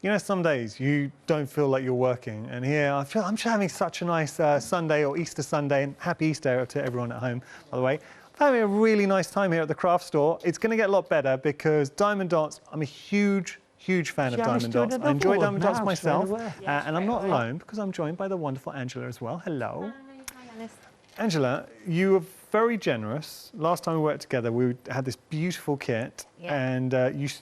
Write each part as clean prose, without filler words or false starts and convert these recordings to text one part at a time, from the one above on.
You know, some days you don't feel like you're working, and here I'm just having such a nice Sunday or Easter Sunday, and happy Easter to everyone at home, by the way. I'm having a really nice time here at the craft store. It's going to get a lot better because Diamond Dots, I'm a huge fan of Diamond Dots. I enjoy Diamond Dots myself, and I'm not alone because I'm joined by the wonderful Angela as well. Hello. Hi, Alice. Angela, you were very generous. Last time we worked together, we had this beautiful kit, and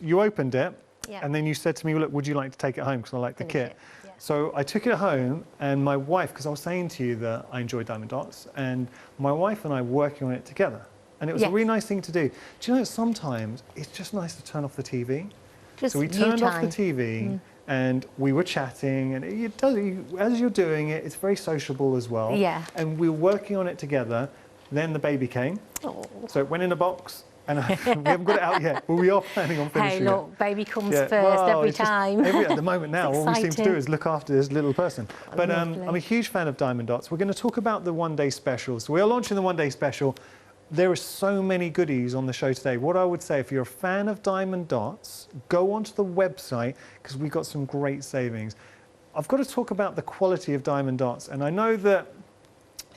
you opened it. Yeah. And then you said to me, look, would you like to take it home because I like the kit? Yeah. So I took it home, and my wife, because I was saying to you that I enjoy Diamond Dots, and my wife and I were working on it together. And it was a really nice thing to do. Do you know, sometimes it's just nice to turn off the TV. So we turned off the TV and we were chatting, and as you're doing it, it's very sociable as well. Yeah. And we were working on it together. Then the baby came. Oh. So it went in a box. And we haven't got it out yet, but we are planning on finishing it. Hey, look, baby comes first every time. At the moment now, all we seem to do is look after this little person. But I'm a huge fan of Diamond Dots. We're going to talk about the one-day special. So we are launching the one-day special. There are so many goodies on the show today. What I would say, if you're a fan of Diamond Dots, go onto the website because we've got some great savings. I've got to talk about the quality of Diamond Dots, and I know that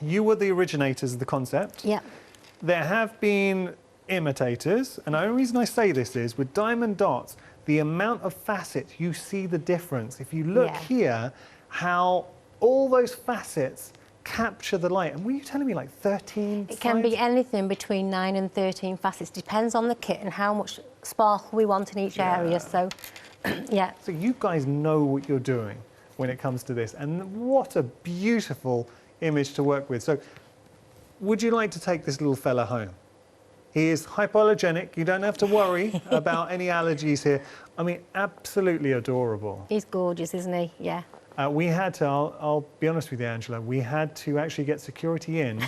you were the originators of the concept. Yeah. There have been imitators, and the only reason I say this is with Diamond Dots, the amount of facets, you see the difference. If you look here, how all those facets capture the light. And were you telling me like 13 It can be anything between 9 and 13 facets. Depends on the kit and how much sparkle we want in each area. So, yeah. So you guys know what you're doing when it comes to this, and what a beautiful image to work with. So would you like to take this little fella home? He is hypoallergenic. You don't have to worry about any allergies here. I mean, absolutely adorable. He's gorgeous, isn't he? Yeah. We had to, I'll be honest with you, Angela, we had to actually get security in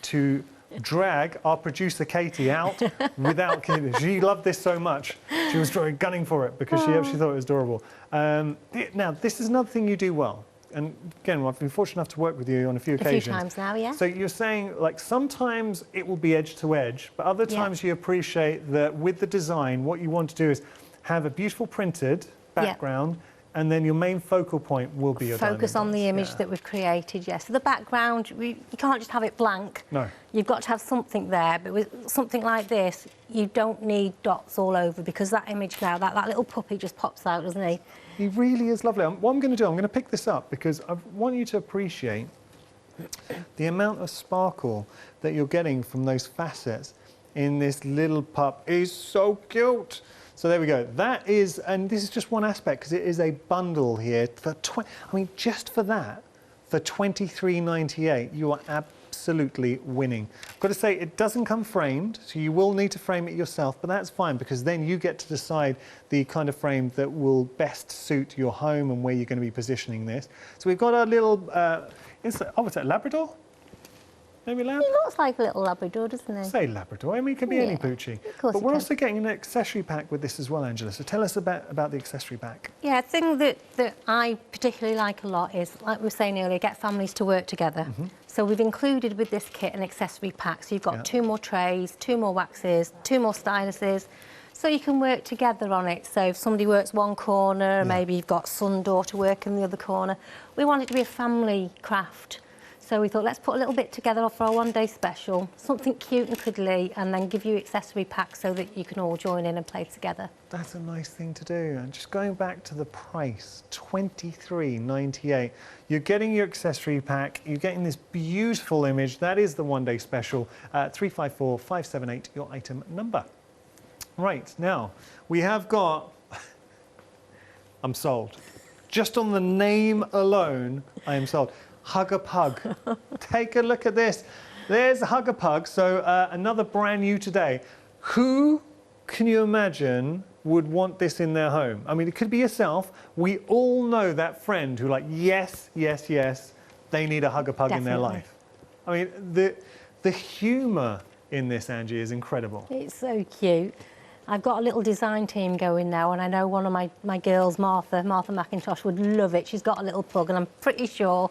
to drag our producer, Katie, out without kidding. She loved this so much. She was gunning for it because she actually thought it was adorable. Now, this is another thing you do well. And again, I've been fortunate enough to work with you on a few occasions. A few times now, yeah. So you're saying, like, sometimes it will be edge to edge, but other times you appreciate that with the design, what you want to do is have a beautiful printed background, and then your main focal point will be your focus on the image that we've created, yes. So the background, you can't just have it blank. No. You've got to have something there, but with something like this, you don't need dots all over because that image now, that little puppy just pops out, doesn't he? He really is lovely. What I'm going to do, I'm going to pick this up because I want you to appreciate the amount of sparkle that you're getting from those facets in this little pup. He's so cute. So there we go. That is, and this is just one aspect because it is a bundle here for just for that, for $23.98, you are absolutely winning. I've got to say, it doesn't come framed, so you will need to frame it yourself, but that's fine because then you get to decide the kind of frame that will best suit your home and where you're going to be positioning this. So we've got our little, what's that, Labrador? Maybe lab? He looks like a little Labrador, doesn't he? Say Labrador. I mean, it could be any poochie. But we're also getting an accessory pack with this as well, Angela. So tell us about the accessory pack. Yeah, a thing that I particularly like a lot is, like we were saying earlier, get families to work together. So we've included with this kit an accessory pack. So you've got 2 more trays, 2 more waxes, 2 more styluses. So you can work together on it. So if somebody works one corner, maybe you've got son, daughter work in the other corner. We want it to be a family craft. So we thought, let's put a little bit together for our one-day special, something cute and cuddly, and then give you accessory packs so that you can all join in and play together. That's a nice thing to do. And just going back to the price, $23.98. You're getting your accessory pack, you're getting this beautiful image. That is the one-day special, 354578, your item number. Right, now, we have got... I'm sold. Just on the name alone, I am sold. Hug a Pug. Take a look at this. There's Hug a Pug. So another brand new today. Who can you imagine would want this in their home? I mean, it could be yourself. We all know that friend who yes, they need a Hug a Pug in their life. I mean, the humour in this, Angie, is incredible. It's so cute. I've got a little design team going now, and I know one of my girls, Martha McIntosh, would love it. She's got a little pug, and I'm pretty sure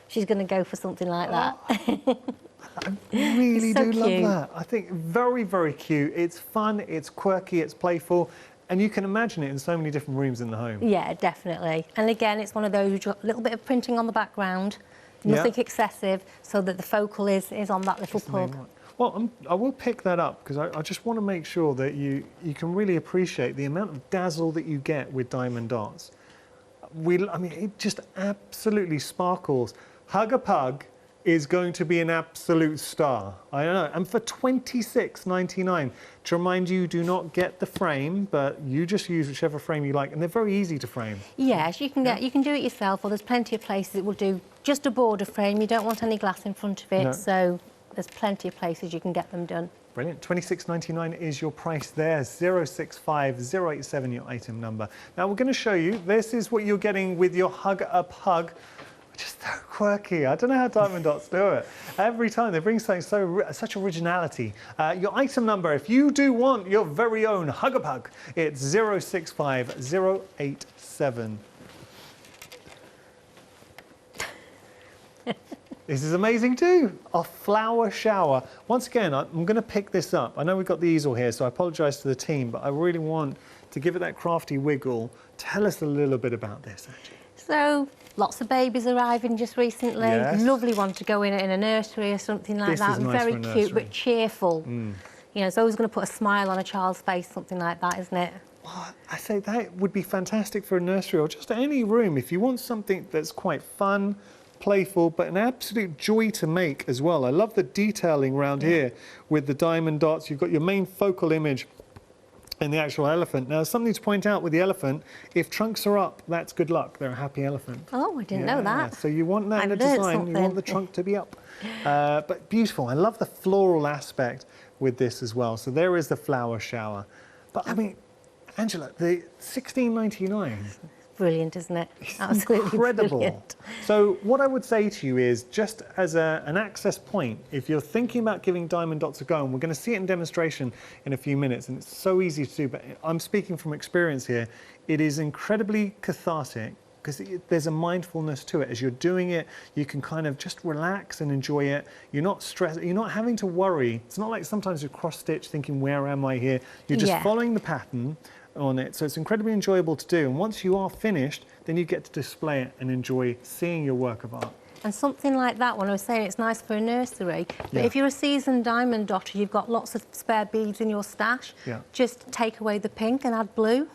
she's going to go for something like that. I really do love that. I think very, very cute. It's fun, it's quirky, it's playful, And you can imagine it in so many different rooms in the home. Yeah, definitely. And again, it's one of those, you've got a little bit of printing on the background, nothing excessive, so that the focal is on that little pug. Well, I will pick that up because I just want to make sure that you can really appreciate the amount of dazzle that you get with diamond dots. I mean, it just absolutely sparkles. Hug a Pug is going to be an absolute star. I don't know. And for $26.99, to remind you, do not get the frame, but you just use whichever frame you like, and they're very easy to frame. Yes, you can you can do it yourself, or there's plenty of places it will do just a border frame. You don't want any glass in front of it, so there's plenty of places you can get them done. Brilliant. $26.99 is your price there. 065087 your item number. Now we're going to show you. This is what you're getting with your Hug a Pug. Just so quirky. I don't know how diamond dots do it. Every time they bring something such originality. Your item number, if you do want your very own Hug a Pug, it's 065087. This is amazing too. A flower shower. Once again, I'm going to pick this up. I know we've got the easel here, so I apologise to the team, but I really want to give it that crafty wiggle. Tell us a little bit about this, Angie. So, lots of babies arriving just recently. Yes. Lovely one to go in a nursery or something like that. Is nice Very for a cute, nursery. but cheerful. You know, it's always going to put a smile on a child's face, something like that, isn't it? Well, I say that would be fantastic for a nursery or just any room. If you want something that's quite fun, playful, but an absolute joy to make as well. I love the detailing around here with the diamond dots. You've got your main focal image and the actual elephant. Now, something to point out with the elephant, if trunks are up, that's good luck. They're a happy elephant. Oh, I didn't know that. So you want that in a design, you want the trunk to be up. But beautiful. I love the floral aspect with this as well. So there is the flower shower. But I mean, Angela, the $16.99. Brilliant, isn't it? It's absolutely incredible. Brilliant. So what I would say to you is, just as an access point, if you're thinking about giving diamond dots a go, and we're going to see it in demonstration in a few minutes, and it's so easy to do, but I'm speaking from experience here, it is incredibly cathartic because there's a mindfulness to it. As you're doing it, you can kind of just relax and enjoy it. You're not stressed, you're not having to worry. It's not like sometimes you cross stitch thinking, where am I here? You're just following the pattern on it, so it's incredibly enjoyable to do, and once you are finished, then you get to display it and enjoy seeing your work of art. And something like that, when I was saying it's nice for a nursery, but if you're a seasoned diamond dotter, you've got lots of spare beads in your stash, just take away the pink and add blue.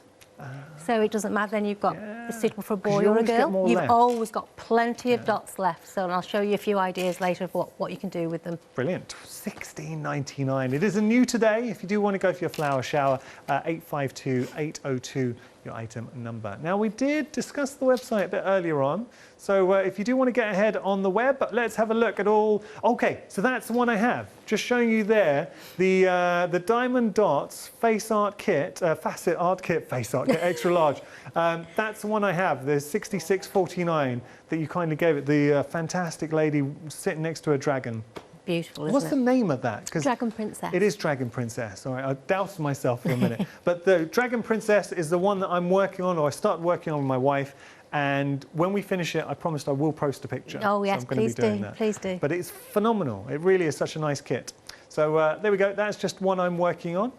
So it doesn't matter, then you've got it's suitable for a boy or a girl. You've always got plenty of dots left, so I'll show you a few ideas later of what you can do with them. Brilliant. $16.99. It is a new today. If you do want to go for your flower shower, 852-802, your item number. Now, we did discuss the website a bit earlier on, so if you do want to get ahead on the web, let's have a look at all. Okay, so that's the one I have. Just showing you there, the Diamond Dots Face Art Kit, Facet Art Kit, Face Art Kit, extra large. That's the one I have, the $66.49 that you kindly gave it, the fantastic lady sitting next to a dragon. Beautiful, isn't What's it? the name of that? Dragon Princess. It is Dragon Princess. All right, I doubted myself for a minute. But the Dragon Princess is the one that I'm working on, or I started working on with my wife. And when we finish it, I promised I will post a picture. Oh, yes, so I'm going to be doing that. Please do. But it's phenomenal. It really is such a nice kit. So there we go. That's just one I'm working on.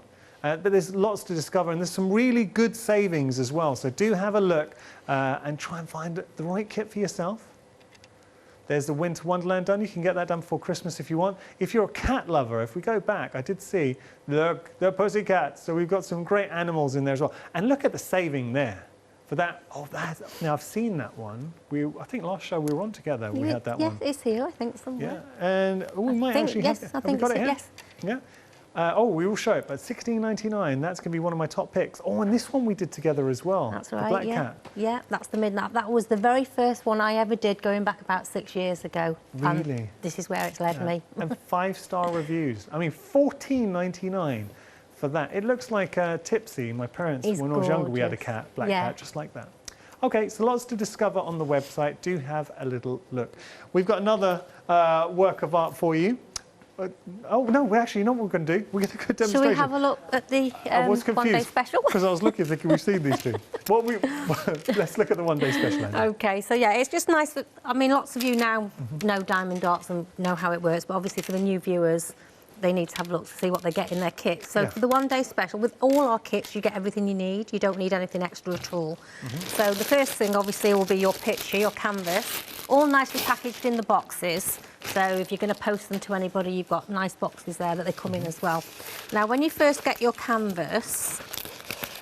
But there's lots to discover, and there's some really good savings as well. So do have a look and try and find the right kit for yourself. There's the Winter Wonderland done. You can get that done before Christmas if you want. If you're a cat lover, if we go back, I did see, look, the pussycats. So we've got some great animals in there as well. And look at the saving there. For that, now I've seen that one. I think last show we were on together, we had that one. Yeah, it's here, I think, somewhere. Yeah, and we might actually have it. I think got it here? Yes. Yeah. We will show it, but $16.99, that's going to be one of my top picks. Oh, and this one we did together as well. That's right, the Black Cat. Yeah, that's the midnight. That was the very first one I ever did, going back about 6 years ago. Really? And this is where it's led me. And 5-star reviews. I mean, $14.99 for that. It looks like Tipsy. My parents, when I was younger, we had a cat, black cat, just like that. Okay, so lots to discover on the website. Do have a little look. We've got another work of art for you. Oh, no, actually, you know what we're going to do? We're going to go demonstration. Shall we have a look at the one-day special? Because I was looking, thinking we've seen these two. Let's look at the one-day special. Andy. OK, so yeah, it's just nice. I mean, lots of you now know diamond dots and know how it works, but obviously for the new viewers, they need to have a look to see what they get in their kit. So Yeah. for the one day special, with all our kits, you get everything you need. You don't need anything extra at all. So the first thing, obviously, will be your picture, your canvas, all nicely packaged in the boxes. So if you're going to post them to anybody, you've got nice boxes there that they come in as well. Now, when you first get your canvas,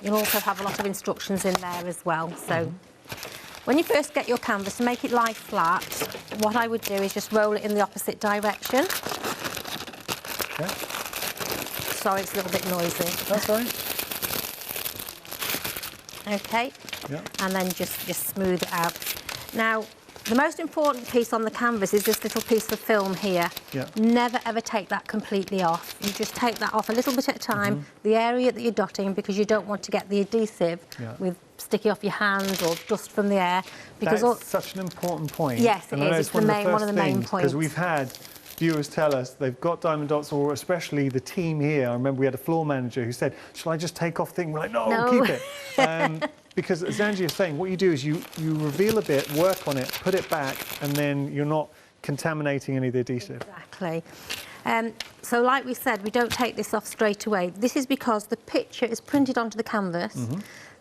you'll also have a lot of instructions in there as well. So when you first get your canvas, to make it lie flat, what I would do is just roll it in the opposite direction. Okay. Sorry, it's a little bit noisy. That's right. Okay. Yeah. And then just smooth it out. Now, the most important piece on the canvas is this little piece of film here. Yeah. Never ever take that completely off. You just take that off a little bit at a time, the area that you're dotting, because you don't want to get the adhesive with sticky off your hands or dust from the air. Because That's such an important point. Yes, it and I know is. It's one one of the main because points. we've had viewers tell us they've got diamond dots, or especially the team here. I remember we had a floor manager who said, "Shall I just take off thing?" We're like, "No, keep it." Because as Angie is saying, what you do is you reveal a bit, work on it, put it back, and then you're not contaminating any of the adhesive. Exactly. So like we said, we don't take this off straight away. This is because the picture is printed onto the canvas.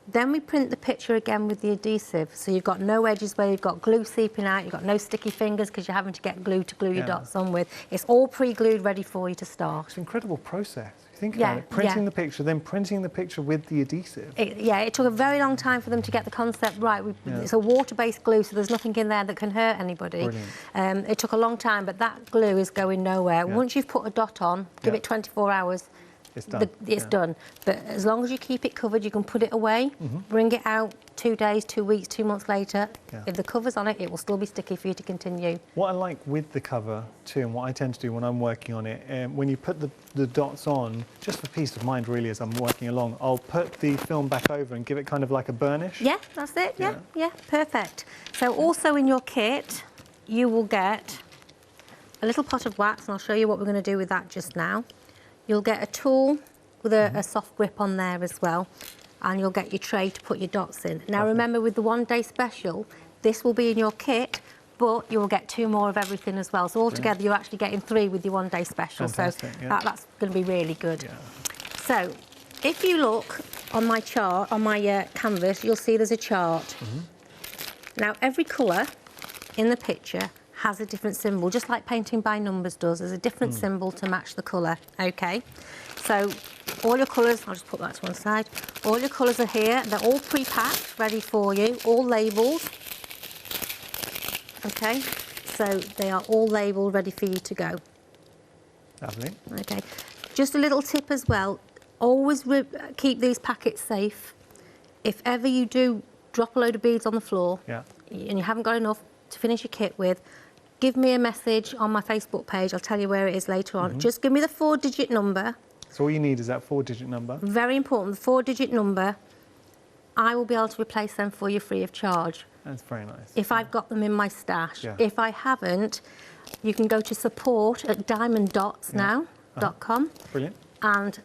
Then we print the picture again with the adhesive. So you've got no edges where you've got glue seeping out, you've got no sticky fingers because you're having to get glue to glue your dots on with. It's all pre-glued, ready for you to start. It's an incredible process. You think about it, printing the picture, then printing the picture with the adhesive. It took a very long time for them to get the concept right. It's a water-based glue, so there's nothing in there that can hurt anybody. It took a long time, but that glue is going nowhere. Once you've put a dot on, give it 24 hours, it's done. It's done. But as long as you keep it covered, you can put it away, bring it out 2 days, 2 weeks, 2 months later. If the cover's on it, it will still be sticky for you to continue. What I like with the cover too, and what I tend to do when I'm working on it, when you put the dots on, just for peace of mind really as I'm working along, I'll put the film back over and give it kind of like a burnish. Yeah, that's it. Yeah, perfect. So also in your kit, you will get a little pot of wax, and I'll show you what we're going to do with that just now. You'll get a tool with a soft grip on there as well, and you'll get your tray to put your dots in. Now remember, with the one day special, this will be in your kit, but you'll get 2 more of everything as well. So altogether, you're actually getting 3 with your one day special. Fantastic, so that's going to be really good. So if you look on my chart, on my canvas, you'll see there's a chart. Now every colour in the picture has a different symbol, just like painting by numbers does. There's a different symbol to match the colour, okay? So all your colours, I'll just put that to one side. All your colours are here. They're all pre-packed, ready for you, all labelled. Okay, so they are all labelled, ready for you to go. Lovely. Okay, just a little tip as well. Always keep these packets safe. If ever you do drop a load of beads on the floor and you haven't got enough to finish your kit with, give me a message on my Facebook page. I'll tell you where it is later on. Just give me the 4-digit number. So all you need is that 4-digit number. Very important, the 4-digit number. I will be able to replace them for you free of charge. That's very nice. If I've got them in my stash. If I haven't, you can go to support@diamonddotsnow.com. Brilliant. And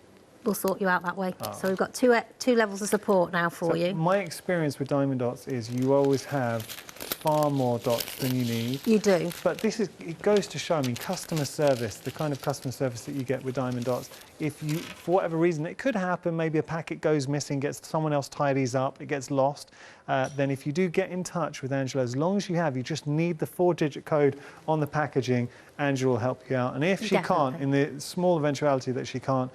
we'll sort you out that way. So we've got two levels of support now for you. My experience with diamond dots is you always have far more dots than you need. You do. But it goes to show, I mean, customer service, the kind of customer service that you get with diamond dots, if you, for whatever reason, it could happen, maybe a packet goes missing, someone else tidies up, it gets lost, then if you do get in touch with Angela, as long as you just need the 4-digit code on the packaging, Angela will help you out. And if she can't, in the small eventuality that she can't,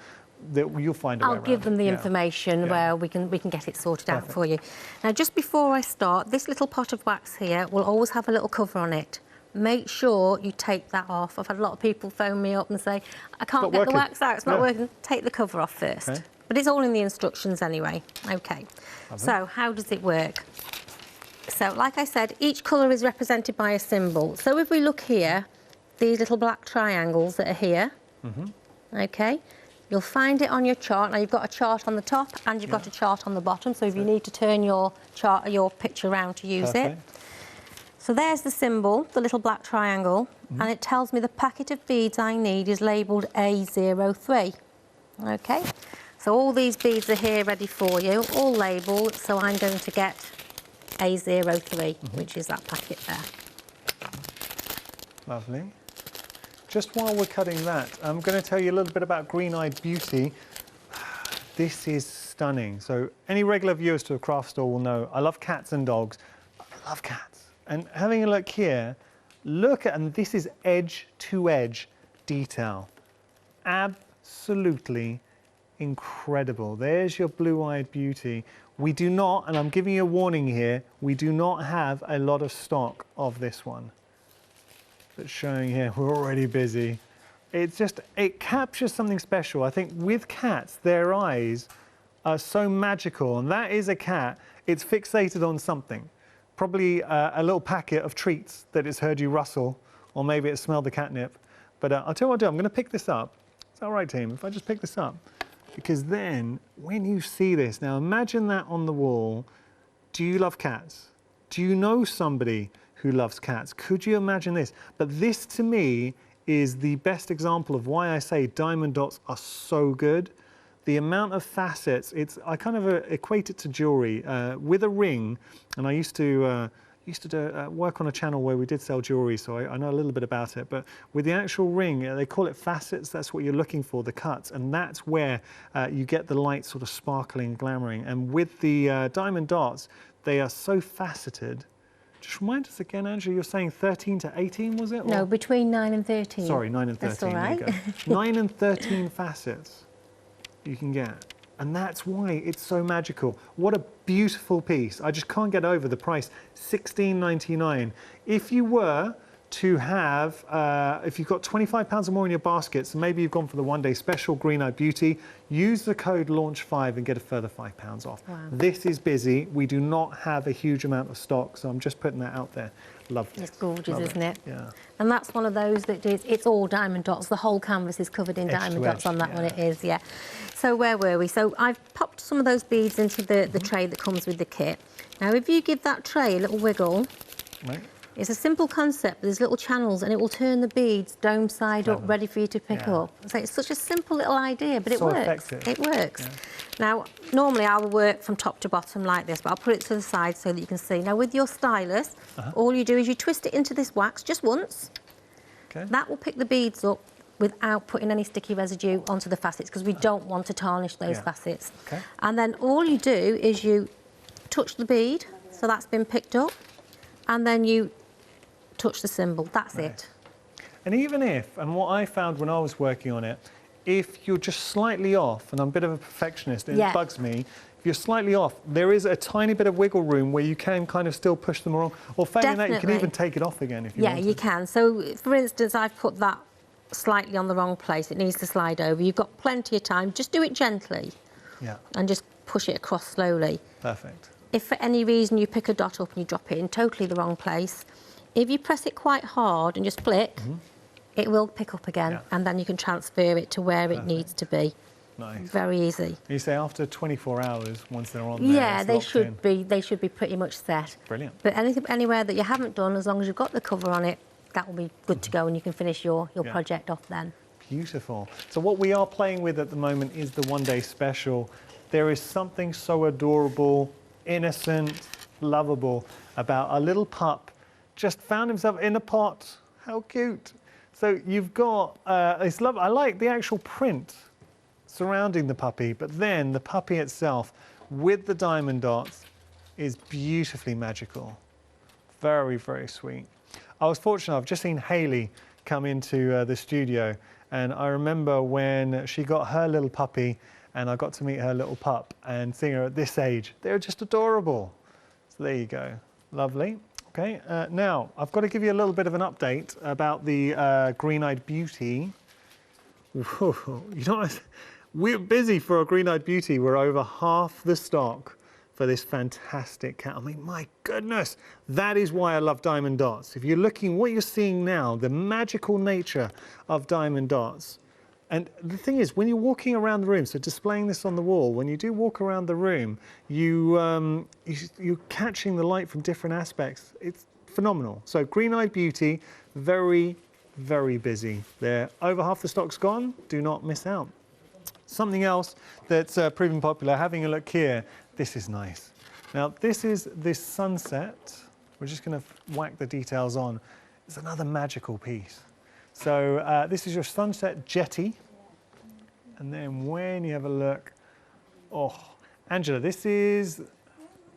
you'll find a way around. I'll give them the information where we can get it sorted out for you. Now, just before I start, this little pot of wax here will always have a little cover on it. Make sure you take that off. I've had a lot of people phone me up and say, I can't get the wax out, it's not working. Take the cover off first. Okay. But it's all in the instructions anyway. Okay. So how does it work? So like I said, each colour is represented by a symbol. So if we look here, these little black triangles that are here, okay, you'll find it on your chart. Now you've got a chart on the top and you've got a chart on the bottom. So if you need to turn your chart or your picture around to use it. So there's the symbol, the little black triangle, and it tells me the packet of beads I need is labelled A03. Okay, so all these beads are here ready for you, all labelled, so I'm going to get A03, which is that packet there. Lovely. just while we're cutting that, I'm going to tell you a little bit about Green-Eyed Beauty. This is stunning. So any regular viewers to a craft store will know I love cats and dogs. I love cats. And having a look here, look at, and this is edge to edge detail. Absolutely incredible. There's your Blue-Eyed Beauty. We do not, and I'm giving you a warning here, we do not have a lot of stock of this one. But showing here, we're already busy. It's just, it captures something special. I think with cats, their eyes are so magical, and that is a cat. It's fixated on something. Probably a little packet of treats that it's heard you rustle, or maybe it smelled the catnip. But I'll tell you what I'll do, I'm gonna pick this up. Is that all right, team? If I just pick this up? Because then, when you see this, now imagine that on the wall. Do you love cats? Do you know somebody who loves cats? Could you imagine this? But this, to me, is the best example of why I say diamond dots are so good. The amount of facets, I kind of equate it to jewelry. With a ring, and I used to work on a channel where we did sell jewelry, so I know a little bit about it. But with the actual ring, they call it facets. That's what you're looking for, the cuts, and that's where you get the light sort of sparkling, glamoring. And with the diamond dots, they are so faceted. Just remind us again, Angela, you're saying 13 to 18, was it? No, between 9 and 13. Sorry, 9 and 13. That's all right. There you go. 9 and 13 facets you can get. And that's why it's so magical. What a beautiful piece. I just can't get over the price, $16.99. If you were to have, if you've got £25 or more in your baskets, and maybe you've gone for the one-day special Green-Eyed Beauty, use the code LAUNCH5 and get a further £5 off. Wow. This is busy. We do not have a huge amount of stock, so I'm just putting that out there. Love it. It's gorgeous, isn't it? Yeah. And that's one of those that is, it's all diamond dots. The whole canvas is covered in diamond dots on that one, it is, yeah. So where were we? So I've popped some of those beads into the tray that comes with the kit. Now, if you give that tray a little wiggle, right. It's a simple concept. There's little channels, and it will turn the beads dome side up, ready for you to pick up. So it's such a simple little idea, but it works. Effective. It works. Yeah. Now, normally I will work from top to bottom like this, but I'll put it to the side so that you can see. Now, with your stylus, all you do is you twist it into this wax just once. Okay. That will pick the beads up without putting any sticky residue onto the facets, because we don't want to tarnish those facets. Okay. And then all you do is you touch the bead, so that's been picked up, and then you touch the symbol. That's it. And even if, and what I found when I was working on it, if you're just slightly off, and I'm a bit of a perfectionist, and it bugs me, if you're slightly off, there is a tiny bit of wiggle room where you can kind of still push them along, or failing that, you can even take it off again if you want to. Yeah, you can. So, for instance, I've put that slightly on the wrong place. It needs to slide over. You've got plenty of time. Just do it gently. Yeah. And just push it across slowly. Perfect. If for any reason you pick a dot up and you drop it in totally the wrong place, if you press it quite hard and just flick, it will pick up again, and then you can transfer it to where it needs to be. Nice. Very easy. You say after 24 hours, once they're on there, yeah, they should be pretty much set. Brilliant. But anywhere that you haven't done, as long as you've got the cover on it, that will be good to go, and you can finish your project off then. Beautiful. So what we are playing with at the moment is the one-day special. There is something so adorable, innocent, lovable about a little pup just found himself in a pot. How cute. So you've got it's lovely. I like the actual print surrounding the puppy, but then the puppy itself with the diamond dots is beautifully magical. Very, very sweet. I was fortunate, I've just seen Hayley come into the studio, and I remember when she got her little puppy and I got to meet her little pup, and seeing her at this age, they were just adorable. So there you go, lovely. Okay, now I've got to give you a little bit of an update about the Green-Eyed Beauty. Whoa, you know, we're busy for a Green-Eyed Beauty. We're over half the stock for this fantastic cat. I mean, my goodness, that is why I love diamond dots. If you're looking, what you're seeing now, the magical nature of diamond dots. And the thing is, when you're walking around the room, so displaying this on the wall, when you do walk around the room, you're catching the light from different aspects. It's phenomenal. So Green-Eyed Beauty, very, very busy. They're over half the stock's gone. Do not miss out. Something else that's proving popular, having a look here, this is nice. Now, this is this sunset. We're just going to whack the details on. It's another magical piece. So this is your Sunset Jetty. And then when you have a look, oh, Angela, this is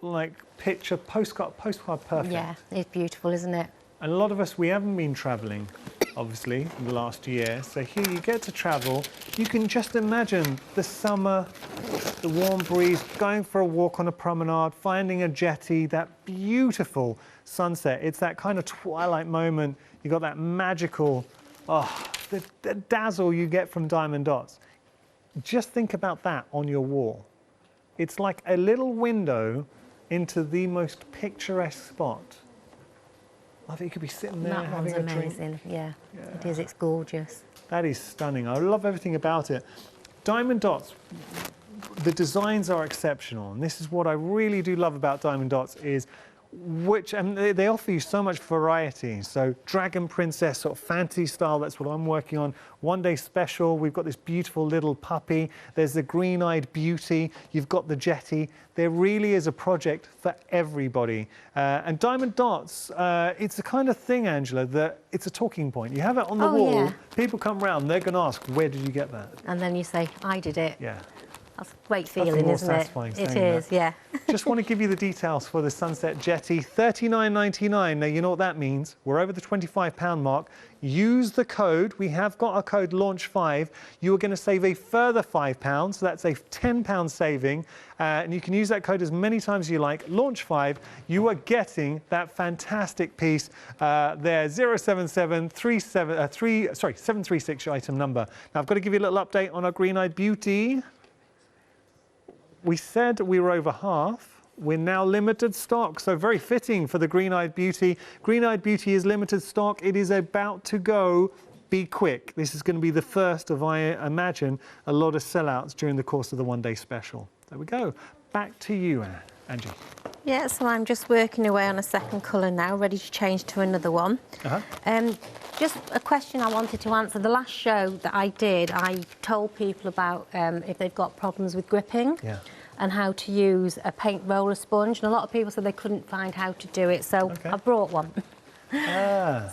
like picture postcard perfect. Yeah, it's beautiful, isn't it? And a lot of us, we haven't been traveling, obviously, in the last year. So here you get to travel. You can just imagine the summer, the warm breeze, going for a walk on a promenade, finding a jetty, that beautiful sunset. It's that kind of twilight moment. You got that magical, the dazzle you get from diamond dots. Just think about that on your wall. It's like a little window into the most picturesque spot. I think you could be sitting there That one's having a amazing. drink. Yeah, it is. It's gorgeous. That is stunning. I love everything about it. Diamond dots, the designs are exceptional. And this is what I really do love about diamond dots is and they offer you so much variety. So Dragon Princess, sort of fantasy style, that's what I'm working on. One Day Special, we've got this beautiful little puppy. There's the Green-Eyed Beauty. You've got the Jetty. There really is a project for everybody. And diamond dots, it's the kind of thing, Angela, that it's a talking point. You have it on the wall, yeah. People come round, they're going to ask, where did you get that? And then you say, I did it. Yeah. That's a great That's feeling, more isn't it? satisfying It saying is, that. yeah. Just want to give you the details for the Sunset Jetty, $39.99. Now, you know what that means. We're over the £25 mark. Use the code. We have got our code LAUNCH5. You are going to save a further £5, so that's a £10 saving. And you can use that code as many times as you like. LAUNCH5. You are getting that fantastic piece there. 736 your item number. Now, I've got to give you a little update on our Green-Eyed Beauty. We said we were over half. We're now limited stock, so very fitting for the Green-Eyed Beauty. Green-Eyed Beauty is limited stock. It is about to go. Be quick. This is going to be the first of, I imagine, a lot of sellouts during the course of the one-day special. There we go. Back to you, Angie. Yeah, so I'm just working away on a second colour now, ready to change to another one. Just a question I wanted to answer. The last show that I did, I told people about if they've got problems with gripping. Yeah. And how to use a paint roller sponge, and a lot of people said they couldn't find how to do it, so I brought one.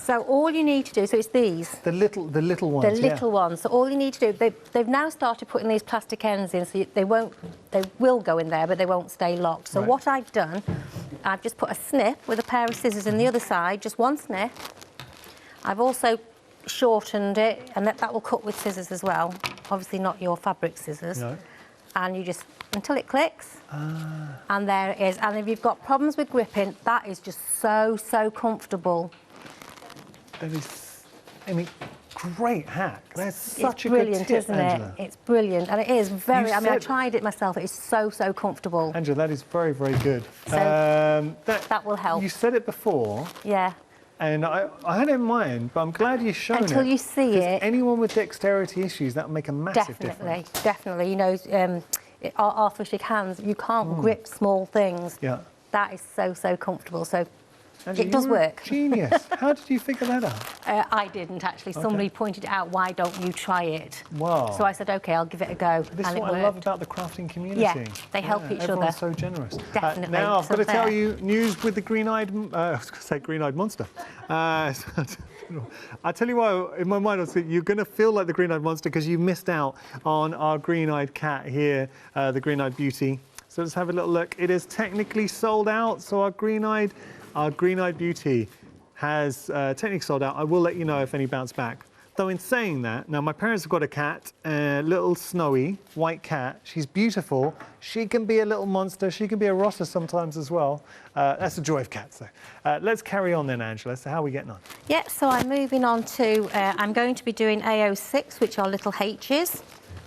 So all you need to do, so it's these. The little ones. The little ones. So all you need to do, they've now started putting these plastic ends in, so they will go in there, but they won't stay locked. So what I've done, I've just put a snip with a pair of scissors in the other side, just one snip. I've also shortened it, and that will cut with scissors as well. Obviously not your fabric scissors. No. And you just, until it clicks, and there it is. And if you've got problems with gripping, that is just so comfortable. That is, I mean, great hack. That's such a brilliant, good tip, isn't Angela. it? It's brilliant, and it is very, I mean, I tried it myself. It is so comfortable. Angela, that is very good. So that will help. You said it before. Yeah. And I had it in mind, but I'm glad you've shown it. Until you see it. Anyone with dexterity issues, that will make a massive difference. Definitely. You know, artificial hands, you can't grip small things. Yeah. That is so comfortable. So Angela, it does work. Genius. How did you figure that out? I didn't actually. Somebody pointed it out. Why don't you try it? Wow. So I said, OK, I'll give it a go. This is what I love about the crafting community. Yeah, they help each other. Everyone's so generous. Definitely. Now I've got to tell you news with the green-eyed. I was going to say green-eyed monster. I tell you what, in my mind, I was thinking, you're going to feel like the green-eyed monster because you missed out on our green-eyed cat here, the Green-Eyed Beauty. So let's have a little look. It is technically sold out. So our green-eyed Beauty has technically sold out. I will let you know if any bounce back. Though in saying that, now my parents have got a cat, a little snowy white cat. She's beautiful. She can be a little monster. She can be a rotter sometimes as well. That's the joy of cats, though. Let's carry on then, Angela. So how are we getting on? Yeah, so I'm moving on to, I'm going to be doing AO6, which are little H's.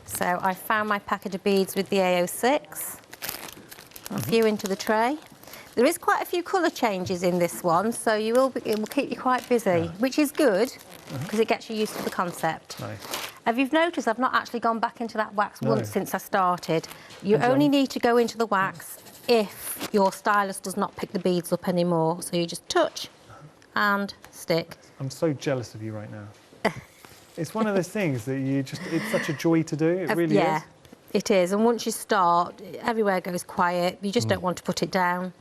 So I found my packet of beads with the AO6. A few into the tray. There is quite a few colour changes in this one, so it will keep you quite busy, which is good, because it gets you used to the concept. Nice. Have you noticed I've not actually gone back into that wax once since I started? You only need to go into the wax if your stylus does not pick the beads up anymore. So you just touch and stick. I'm so jealous of you right now. It's one of those things that it's such a joy to do, it really is. It is, and once you start, everywhere goes quiet. You just don't want to put it down.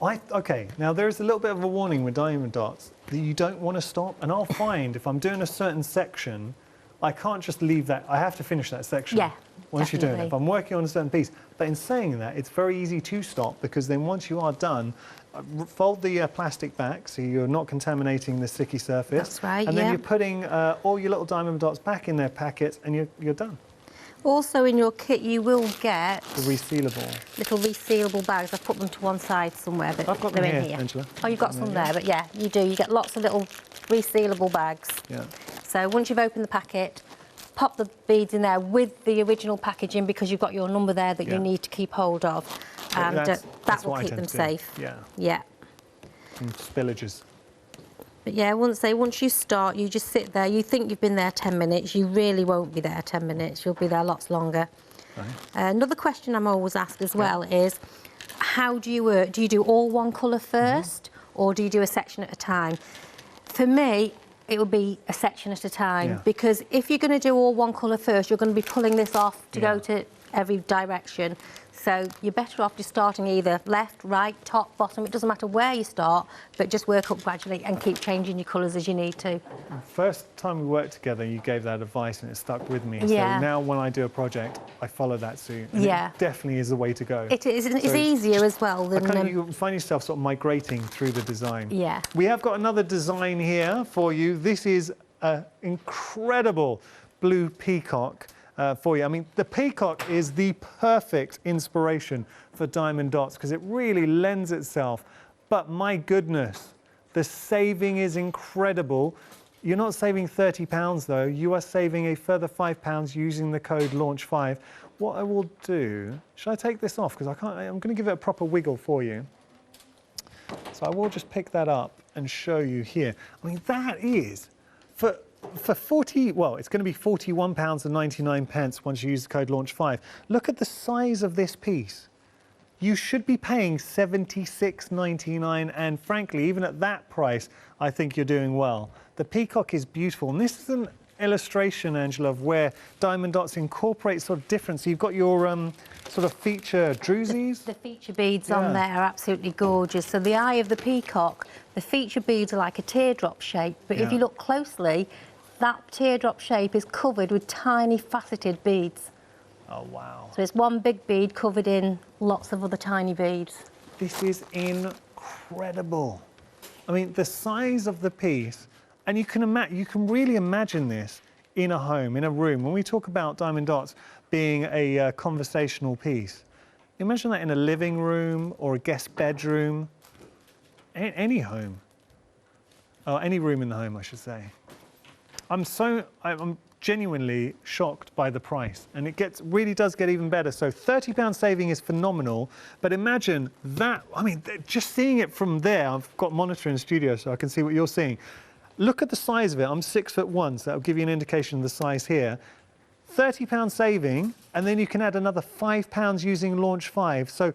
Okay, now there's a little bit of a warning with diamond dots that you don't want to stop, and I'll find if I'm doing a certain section, I can't just leave that, I have to finish that section. Yeah, Once definitely. you're doing it, if I'm working on a certain piece. But in saying that, it's very easy to stop, because then once you are done, fold the plastic back so you're not contaminating the sticky surface. That's right, And then yeah. you're putting all your little diamond dots back in their packets, and you're done. Also in your kit you will get The resealable. little resealable bags. I've put them to one side somewhere, but I've got they're them in here, here. Angela. Oh, you've got I've got some them there, there, but yeah, you do. You get lots of little resealable bags. Yeah. So once you've opened the packet, pop the beads in there with the original packaging, because you've got your number there that Yeah. you need to keep hold of, and That's that will what I keep tend them to do. safe. Yeah. Yeah. And spillages. But yeah, once you start, you just sit there. You think you've been there 10 minutes. You really won't be there 10 minutes. You'll be there lots longer. Right. Another question I'm always asked as well is, how do you work? Do you do all one colour first, or do you do a section at a time? For me, it would be a section at a time, Yeah. because if you're going to do all one colour first, you're going to be pulling this off to Yeah. go to every direction. So you're better off just starting either left, right, top, bottom. It doesn't matter where you start, but just work up gradually and keep changing your colours as you need to. First time we worked together, you gave that advice and it stuck with me. Yeah. So now when I do a project, I follow that suit. And Yeah. It definitely is the way to go. It is. It's So easier as well than. you find yourself sort of migrating through the design. Yeah. We have got another design here for you. This is an incredible blue peacock for you. I mean, the peacock is the perfect inspiration for diamond dots because it really lends itself. But my goodness, the saving is incredible. You're not saving £30 though. You are saving a further £5 using the code LAUNCH5. What I will do, should I take this off? Because I'm going to give it a proper wiggle for you. So I will just pick that up and show you here. I mean, that is, for 40, well, it's going to be £41.99 once you use the code LAUNCH5. Look at the size of this piece. You should be paying $76.99, and frankly, even at that price, I think you're doing well. The peacock is beautiful, and this is an illustration, Angela, of where diamond dots incorporate sort of different. So you've got your sort of feature drusies. The feature beads on there are absolutely gorgeous. So the eye of the peacock, the feature beads are like a teardrop shape, but if you look closely, that teardrop shape is covered with tiny faceted beads. Oh, wow. So it's one big bead covered in lots of other tiny beads. This is incredible. I mean, the size of the piece, and you can really imagine this in a home, in a room. When we talk about diamond dots being a conversational piece, imagine that in a living room or a guest bedroom, any home, or any room in the home, I should say. I'm genuinely shocked by the price, and it really does get even better. So £30 saving is phenomenal, but imagine that. I mean, just seeing it from there, I've got a monitor in the studio so I can see what you're seeing. Look at the size of it. I'm 6'1", so that'll give you an indication of the size here. £30 saving, and then you can add another £5 using LAUNCH5. So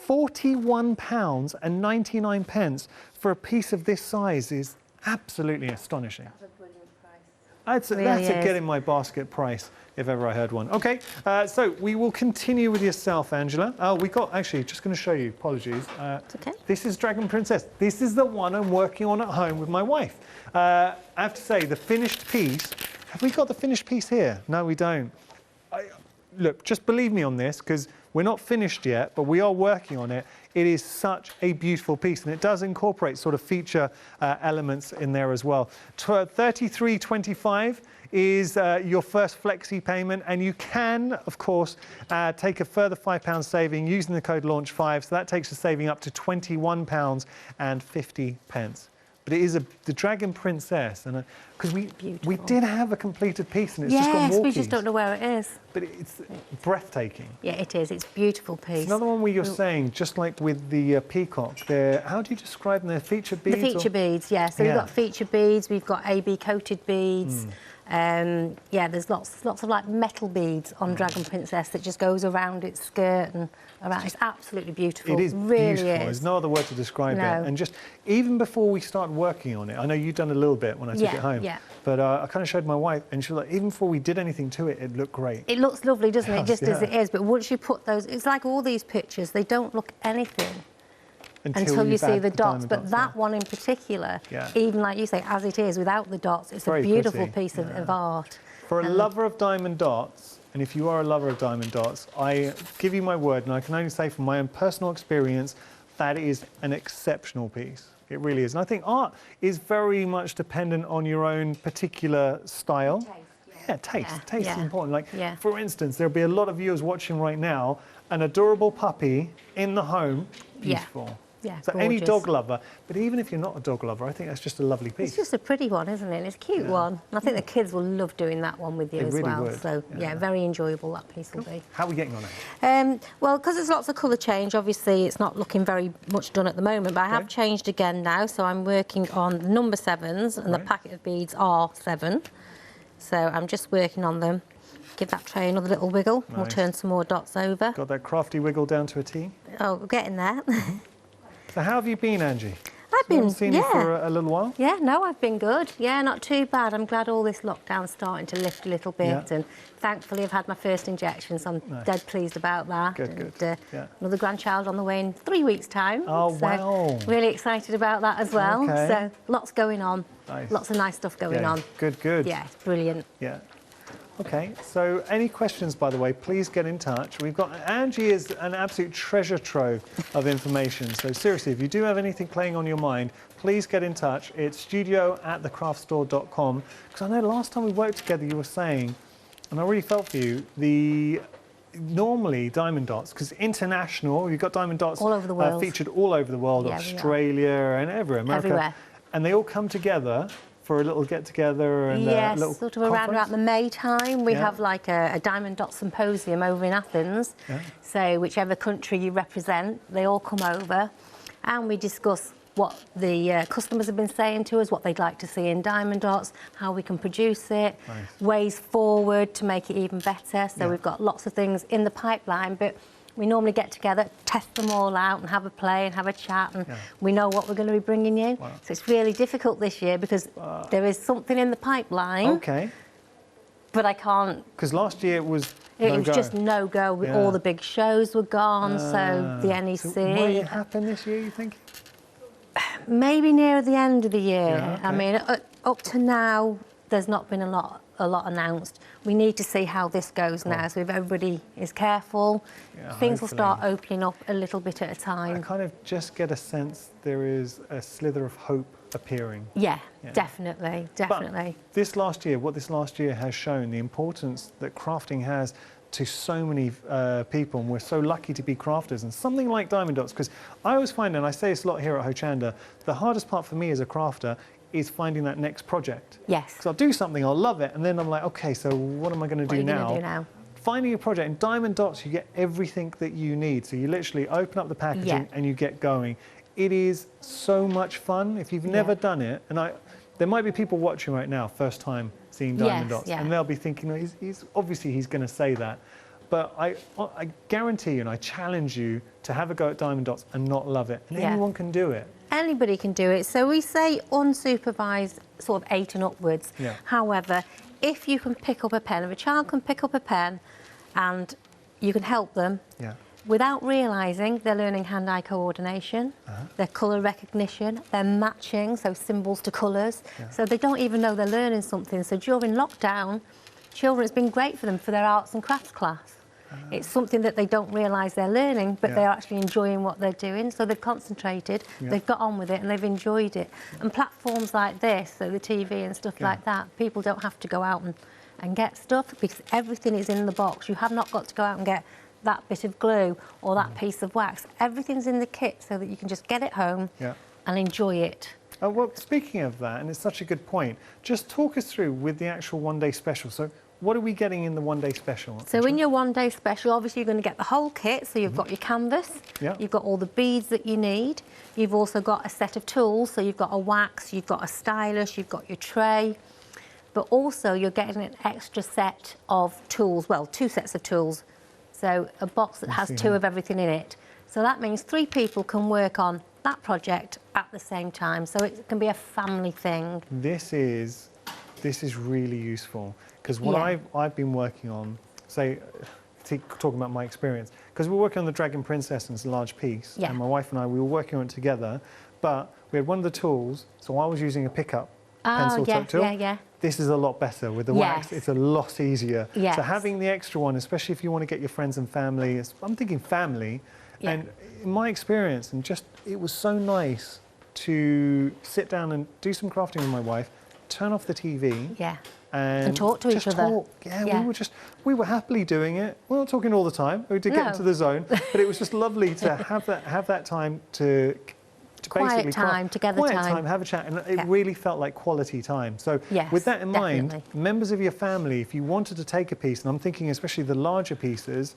£41.99 for a piece of this size is absolutely astonishing. That's a brilliant price. That's a get in my basket price, if ever I heard one. Okay, so we will continue with yourself, Angela. We got, actually, just going to show you, apologies. It's okay. This is Dragon Princess. This is the one I'm working on at home with my wife. I have to say, the finished piece, have we got the finished piece here? No, we don't. Look, just believe me on this, because we're not finished yet, but we are working on it. It is such a beautiful piece, and it does incorporate sort of feature elements in there as well. $33.25 is your first flexi payment, and you can, of course, take a further £5 saving using the code LAUNCH5, so that takes the saving up to £21.50. But it is the Dragon Princess, and because we did have a completed piece, and it's just gone Yes, we walkies. just don't know where it is. But it's breathtaking. Yeah, it is. It's a beautiful piece. It's another one where you're saying, just like with the peacock, how do you describe them? They're feature beads? The feature beads, yeah. So we've got feature beads, we've got AB coated beads. Yeah, there's lots of like metal beads on Dragon Princess that just goes around its skirt and around. It's absolutely beautiful. It is really beautiful. is. There's no other word to describe it. And just even before we started working on it, I know you've done a little bit when I took it home. Yeah. But I kind of showed my wife, and she was like, even before we did anything to it, it looked great. It looks lovely, doesn't it? Yes, Just as it is. But once you put those, it's like all these pictures, they don't look anything until you you've see added the dots. diamond But that yeah. one in particular, Yeah. even like you say, as it is, without the dots, it's a Very beautiful pretty. piece of art. For a lover of diamond dots, and if you are a lover of diamond dots, I give you my word, and I can only say from my own personal experience, that is an exceptional piece. It really is. And I think art is very much dependent on your own particular style. Taste is important. Like, for instance, there'll be a lot of viewers watching right now, an adorable puppy in the home, beautiful. Yeah, so gorgeous. any dog lover, but even if you're not a dog lover, I think that's just a lovely piece. It's just a pretty one, isn't it? It's a cute one. And I think the kids will love doing that one with you They as really well. would. So yeah, very enjoyable that piece will be. How are we getting on it? Well, because there's lots of colour change, obviously it's not looking very much done at the moment, but I have changed again now. So I'm working on number 7s, and the packet of beads are 7. So I'm just working on them. Give that tray another little wiggle. We'll turn some more dots over. Got that crafty wiggle down to a T? Oh, we're getting there. So how have you been, Angie? I've been, seen you for a little while? Yeah, no, I've been good. Yeah, not too bad. I'm glad all this lockdown's starting to lift a little bit, and thankfully I've had my first injection, so I'm dead pleased about that. Good. Another grandchild on the way in 3 weeks' time. Oh, so wow. Really excited about that as well. Okay. So lots going on. Nice. Lots of nice stuff going on. Good. Yeah, it's brilliant. Yeah. Okay, so any questions, by the way, please get in touch. We've got, Angie is an absolute treasure trove of information. So seriously, if you do have anything playing on your mind, please get in touch. It's studio@thecraftstore.com. Because I know last time we worked together, you were saying, and I really felt for you, normally diamond dots, because international, you've got diamond dots all over the world. Featured all over the world, Australia and everywhere, America. Everywhere. And they all come together for a little get-together and yes, a little sort of around about the May time. We have like a diamond dot symposium over in Athens. So whichever country you represent, they all come over and we discuss what the customers have been saying to us, what they'd like to see in diamond dots, how we can produce it, ways forward to make it even better. So we've got lots of things in the pipeline, but we normally get together, test them all out and have a play and have a chat, and we know what we're going to be bringing you. So it's really difficult this year because there is something in the pipeline. Okay. But I can't... Because last year it was just no-go. All the big shows were gone, so the NEC... So might it happen this year, you think? Maybe near the end of the year. Yeah, okay. I mean, up to now, there's not been a lot announced. We need to see how this goes now. So if everybody is careful, things will start opening up a little bit at a time. I kind of just get a sense there is a slither of hope appearing. Yeah. Definitely. But this last year has shown the importance that crafting has to so many people, and we're so lucky to be crafters. And something like diamond dots, because I always find, and I say this a lot here at Hochanda, the hardest part for me as a crafter is finding that next project. Yes. Because I'll do something, I'll love it, and then I'm like, okay, so what am I going to do now? Finding a project, in diamond dots, you get everything that you need. So you literally open up the packaging and you get going. It is so much fun. If you've never done it, and there might be people watching right now, first time seeing diamond dots, and they'll be thinking, oh, he's obviously he's going to say that. But I guarantee you, and I challenge you to have a go at diamond dots and not love it. And anyone can do it. Anybody can do it. So we say unsupervised, sort of 8 and upwards. However, if you can pick up a pen, if a child can pick up a pen and you can help them, without realising, they're learning hand-eye coordination, their colour recognition, they're matching, so symbols to colours. So they don't even know they're learning something. So during lockdown, children, it's been great for them for their arts and crafts class. It's something that they don't realise they're learning, but they're actually enjoying what they're doing. So they've concentrated, they've got on with it, and they've enjoyed it. And platforms like this, so the TV and stuff like that, people don't have to go out and get stuff because everything is in the box. You have not got to go out and get that bit of glue or that piece of wax. Everything's in the kit so that you can just get it home and enjoy it. Well, speaking of that, and it's such a good point, just talk us through with the actual one-day special. So what are we getting in the one-day special? So in your one-day special, obviously you're going to get the whole kit. So you've got your canvas, you've got all the beads that you need. You've also got a set of tools. So you've got a wax, you've got a stylus, you've got your tray. But also you're getting an extra set of tools, well, 2 sets of tools. So a box that has 2 of everything in it. So that means 3 people can work on that project at the same time. So it can be a family thing. This is really useful because what I've been working on, say, talking about my experience, because we were working on the Dragon Princess and it's a large piece, and my wife and I, we were working on it together, but we had one of the tools, so I was using a Pickup pencil tuck tool. This is a lot better with the wax. It's a lot easier. So having the extra one, especially if you want to get your friends and family, I'm thinking family, and in my experience, and just it was so nice to sit down and do some crafting with my wife, turn off the TV, and talk to each other. We were happily doing it. We're not talking all the time. We did get into the zone, but it was just lovely to have that time to quiet basically time, together time, have a chat, and it really felt like quality time. So with that in mind, members of your family, if you wanted to take a piece, and I'm thinking especially the larger pieces,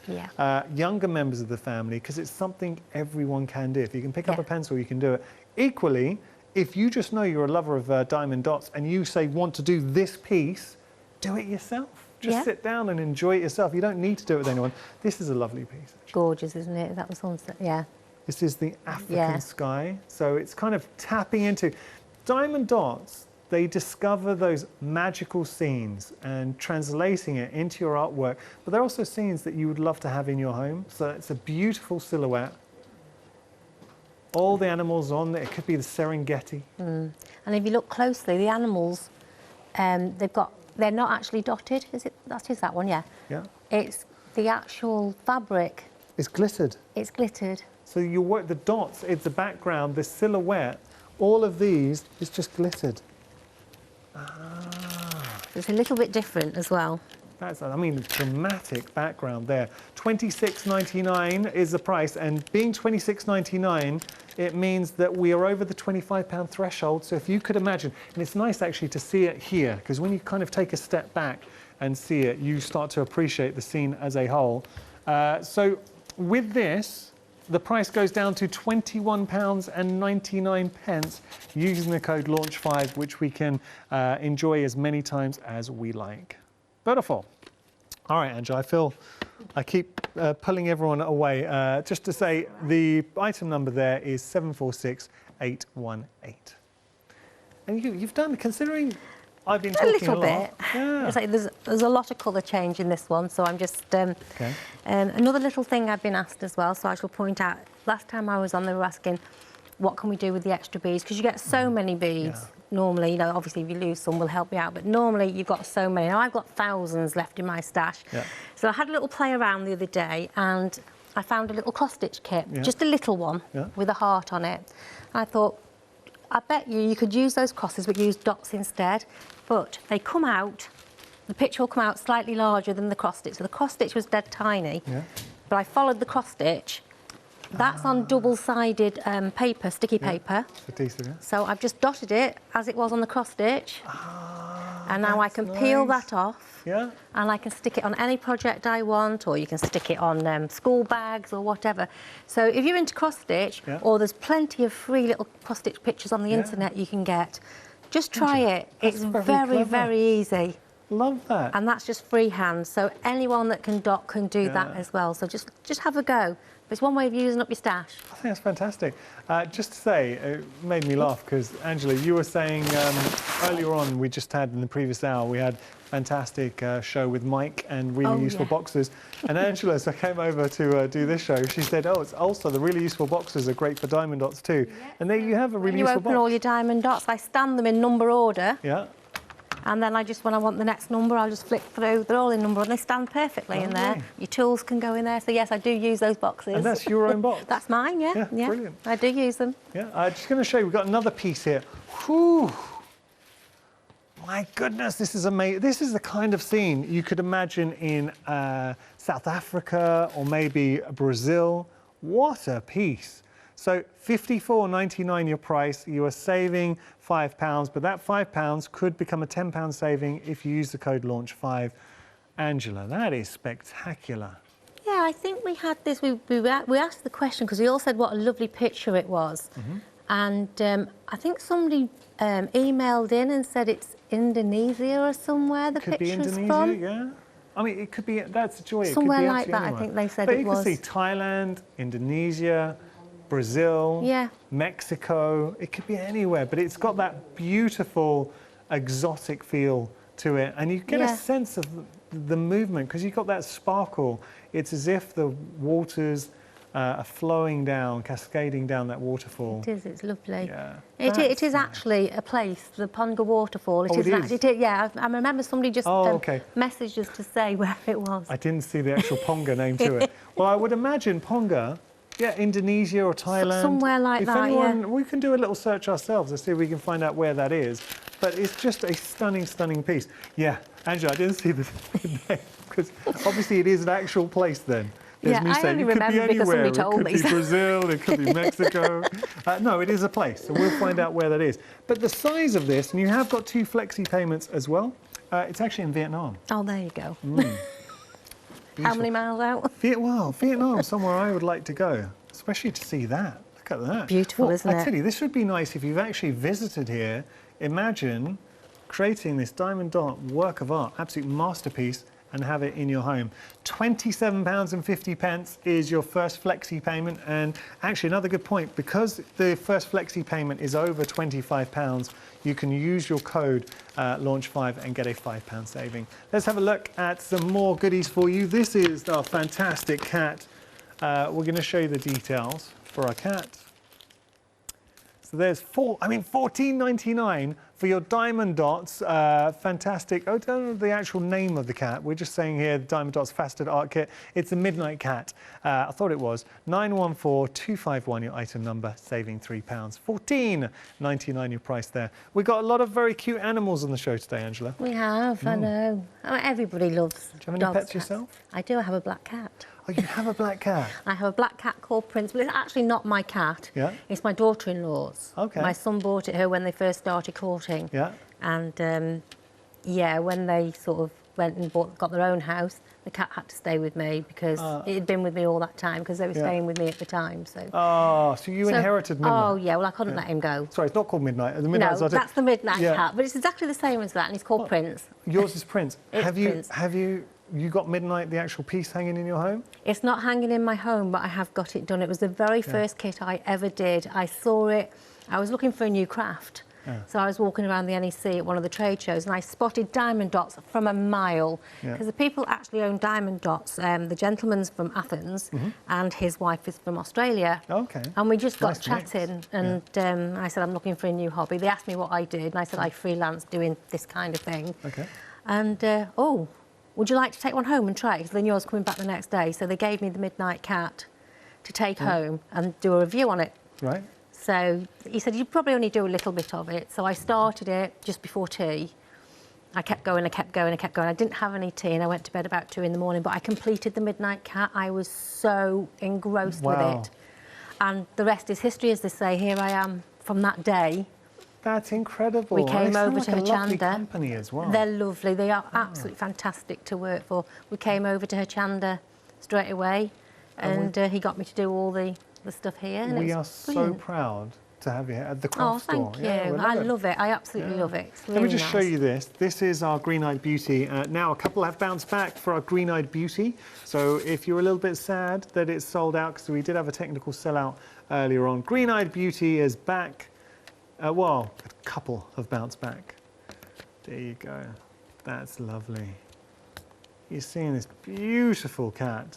younger members of the family, because it's something everyone can do. If you can pick up a pencil, you can do it. Equally, if you just know you're a lover of diamond dots and you say want to do this piece, do it yourself. Just sit down and enjoy it yourself. You don't need to do it with anyone. This is a lovely piece. Actually. Gorgeous, isn't it? That was sunset, This is the African sky. So it's kind of tapping into diamond dots. They discover those magical scenes and translating it into your artwork. But they're also scenes that you would love to have in your home. So it's a beautiful silhouette. All the animals on there. It could be the Serengeti. And if you look closely, the animals, they're not actually dotted. Is it? That is that one, yeah. It's the actual fabric. It's glittered. It's glittered. So you work the dots, it's the background, the silhouette, all of these is just glittered. It's a little bit different as well. That's, I mean, dramatic background there. $26.99 is the price, and being $26.99, it means that we are over the £25 threshold. So if you could imagine, and it's nice actually to see it here, because when you kind of take a step back and see it, you start to appreciate the scene as a whole. So with this, the price goes down to £21.99 using the code LAUNCH5, which we can enjoy as many times as we like. Beautiful. All right, Angela, I feel I keep pulling everyone away. Just to say, the item number there is 746818. And you've done, considering I've been talking a little bit. Yeah. It's like there's a lot of colour change in this one, so I'm just... another little thing I've been asked as well, so I shall point out, last time I was on, they were asking, what can we do with the extra beads? Because you get so many beads. Normally, you know, obviously if you lose some, we'll help you out, but normally you've got so many. Now, I've got thousands left in my stash. So I had a little play around the other day, and I found a little cross-stitch kit, just a little one, with a heart on it. I thought, I bet you could use those crosses, but use dots instead. But they come out, the picture will come out slightly larger than the cross-stitch. So the cross-stitch was dead tiny, but I followed the cross-stitch. That's on double-sided paper, sticky paper. So I've just dotted it as it was on the cross-stitch. And now I can peel that off. And I can stick it on any project I want, or you can stick it on school bags or whatever. So if you're into cross-stitch, or there's plenty of free little cross-stitch pictures on the internet you can get, just try it. It's very, very easy. Love that. And that's just freehand. So anyone that can dot can do that as well. So just have a go. It's one way of using up your stash. I think that's fantastic. Just to say, it made me laugh because, Angela, you were saying earlier on, we just had in the previous hour, we had a fantastic show with Mike and really useful boxes. And Angela, as I came over to do this show, she said, oh, it's also the really useful boxes are great for diamond dots too. And there you have a really useful box. You open all your diamond dots. I stand them in number order. And then when I want the next number, I'll just flick through. They're all in number and they stand perfectly in there. Your tools can go in there. So yes, I do use those boxes. And that's your own box? That's mine, yeah. Brilliant. I do use them. I'm just going to show you, we've got another piece here. Whew. My goodness, this is amazing. This is the kind of scene you could imagine in South Africa or maybe Brazil. What a piece. So £54.99 your price, you are saving £5, but that £5 could become a £10 saving if you use the code LAUNCH5. Angela, that is spectacular. Yeah, I think we had this, we asked the question because we all said what a lovely picture it was. And I think somebody emailed in and said it's Indonesia or somewhere the picture's from. Could be Indonesia, yeah. I mean, it could be, that's a joy. Somewhere it could be like that, anywhere. I think they said but it was. But you could see Thailand, Indonesia, Brazil, Mexico, it could be anywhere, but it's got that beautiful exotic feel to it, and you get a sense of the movement, because you've got that sparkle, it's as if the waters are flowing down, cascading down that waterfall. It is, it's lovely. Yeah. It is actually a place, the Ponga Waterfall. Oh, it is? Yeah, I remember somebody just messaged us to say where it was. I didn't see the actual Ponga name to it. Well, I would imagine Ponga, yeah, Indonesia or Thailand. Somewhere like that, anyone, yeah. We can do a little search ourselves and see if we can find out where that is. But it's just a stunning, stunning piece. Yeah, Angela, I didn't see the name, because obviously it is an actual place then. Yeah, I only remember because somebody told me. It could be Brazil, it could be Mexico. No, it is a place, so we'll find out where that is. But the size of this, and you have got 2 flexi payments as well, it's actually in Vietnam. Oh, there you go. How many miles out? Well, Vietnam, somewhere I would like to go, especially to see that. Look at that. Beautiful, isn't it? I tell you, this would be nice if you've actually visited here. Imagine creating this diamond dot work of art, absolute masterpiece, and have it in your home. £27.50 is your first flexi payment, and actually another good point, because the first flexi payment is over £25, you can use your code launch5 and get a £5 saving. Let's have a look at some more goodies for you. This is our fantastic cat. We're going to show you the details for our cat. So there's £14.99 for your diamond dots. Fantastic. I don't know the actual name of the cat. We're just saying here, the Diamond Dots Faceted Art Kit. It's a Midnight Cat. I thought it was 914251, your item number, saving £3. £14.99 your price there. We've got a lot of very cute animals on the show today, Angela. We have, I know. Everybody loves Do you have any dogs, pets yourself? I do. I have a black cat. Oh, you have a black cat? I have a black cat called Prince, but it's actually not my cat. Yeah. It's my daughter-in-law's. Okay. My son bought it her when they first started courting. Yeah. And yeah, when they sort of went and got their own house, the cat had to stay with me because it had been with me all that time because they were staying with me at the time. So. Oh, so you inherited Midnight? Oh yeah, well I couldn't let him go. Sorry, it's not called Midnight. The No, that's the Midnight Yeah. cat, but it's exactly the same as that, and he's called Prince. Yours is Prince. It's Prince. Have you got Midnight, the actual piece, hanging in your home? It's not hanging in my home, but I have got it done. It was the very first kit I ever did. I saw it. I was looking for a new craft. So I was walking around the NEC at one of the trade shows and I spotted diamond dots from a mile because the people actually own diamond dots. The gentleman's from Athens and his wife is from Australia. Okay. And we just got Nice mix. chatting and I said, I'm looking for a new hobby. They asked me what I did and I said, I freelance doing this kind of thing. Okay. And, oh, would you like to take one home and try it? Because then yours coming back the next day. So they gave me the Midnight Cat to take home and do a review on it. Right. So he said, you probably only do a little bit of it. So I started it just before tea. I kept going, I kept going, I kept going. I didn't have any tea and I went to bed about 2 in the morning, but I completed the Midnight Cat. I was so engrossed with it. And the rest is history, as they say. Here I am from that day. That's incredible. We came over to her lovely Chanda. company as well. They're lovely. They are absolutely fantastic to work for. We came over to her Chanda straight away and he got me to do all the stuff here. And We it's are so brilliant. proud to have you here at the craft store. Oh, thank you. I love it. I absolutely love it. It's Let me really just show nice. you this. This is our Green-Eyed Beauty. Now, a couple have bounced back for our Green-Eyed Beauty. So if you're a little bit sad that it's sold out, because we did have a technical sellout earlier on, Green-Eyed Beauty is back. Well, a couple have bounced back. There you go. That's lovely. You're seeing this beautiful cat.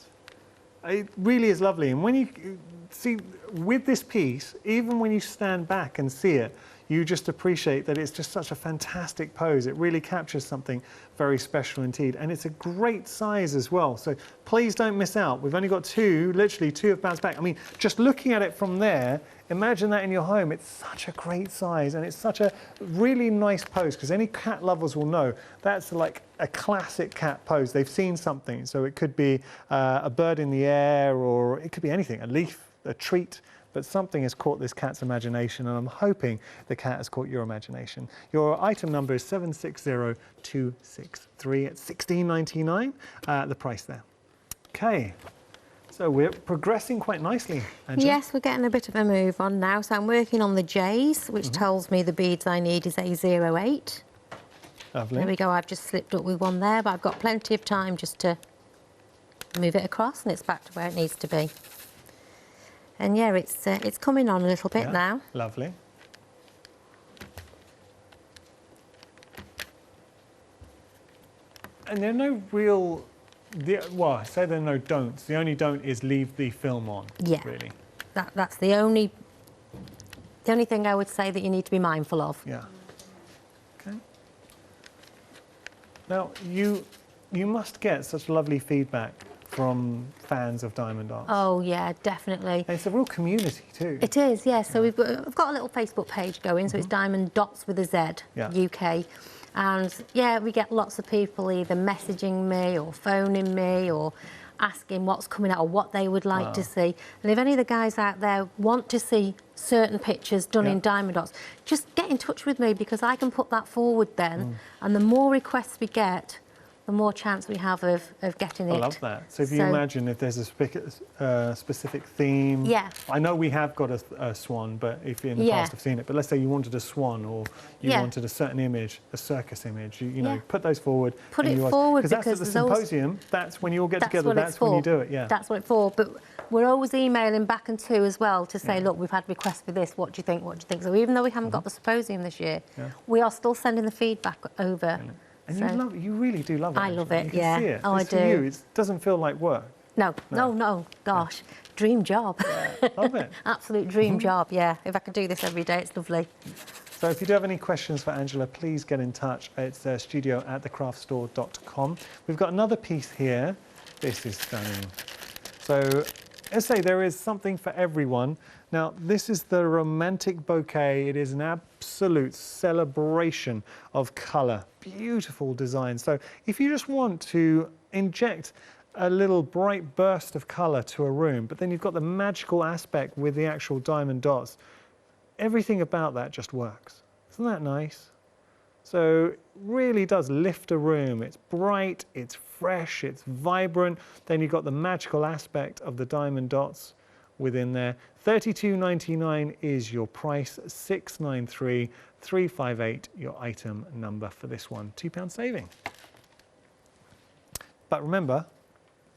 It really is lovely. And when you see, with this piece, even when you stand back and see it, you just appreciate that it's just such a fantastic pose. It really captures something very special indeed. And it's a great size as well. So please don't miss out. We've only got 2, literally 2 have bounced back. I mean, just looking at it from there, imagine that in your home. It's such a great size and it's such a really nice pose because any cat lovers will know that's like a classic cat pose. They've seen something. So it could be a bird in the air or it could be anything, a leaf, a treat. But something has caught this cat's imagination, and I'm hoping the cat has caught your imagination. Your item number is 760263 at $16.99, the price there. Okay, so we're progressing quite nicely, Angela. Yes, we're getting a bit of a move on now. So I'm working on the J's, which tells me the beads I need is A08. Lovely. There we go, I've just slipped up with one there, but I've got plenty of time just to move it across, and it's back to where it needs to be. And yeah, it's coming on a little bit now. Lovely. And there are no real, well, I say there are no don'ts. The only don't is leave the film on, Yeah. really. That's the only thing I would say that you need to be mindful of. Yeah. Okay. Now, you must get such lovely feedback from fans of Diamond Arts. Oh yeah, definitely. And it's a real community too. It is, yeah. So we've got a little Facebook page going, so it's Diamond Dots with a Z, UK. And yeah, we get lots of people either messaging me or phoning me or asking what's coming out or what they would like to see. And if any of the guys out there want to see certain pictures done in Diamond Dots, just get in touch with me because I can put that forward then. And the more requests we get, the more chance we have of getting it. I love that. So if you imagine if there's a specific theme. Yeah. I know we have got a swan, but if in the past I've seen it, but let's say you wanted a swan or you wanted a certain image, a circus image, you know, put those forward. Put it forward because that's at the symposium, that's when you all get together, that's when you do it, That's what it's for. But we're always emailing back and to as well to say, look, we've had requests for this, what do you think, what do you think? So even though we haven't got the symposium this year, we are still sending the feedback over. And you really do love it. I love it, you can see it. Oh, I do. For you, it doesn't feel like work. No, gosh, dream job. Love it. Absolute dream job, yeah. If I could do this every day, it's lovely. So if you do have any questions for Angela, please get in touch. It's studio@thecraftstore.com. We've got another piece here. This is stunning. So let's say there is something for everyone. Now, this is the Romantic Bouquet. It is an absolute celebration of colour. Beautiful design. So if you just want to inject a little bright burst of colour to a room, but then you've got the magical aspect with the actual diamond dots, everything about that just works. Isn't that nice? So it really does lift a room. It's bright, it's fresh, it's vibrant. Then you've got the magical aspect of the diamond dots within there. $32.99 is your price, $693,358 your item number for this one. £2 saving. But remember,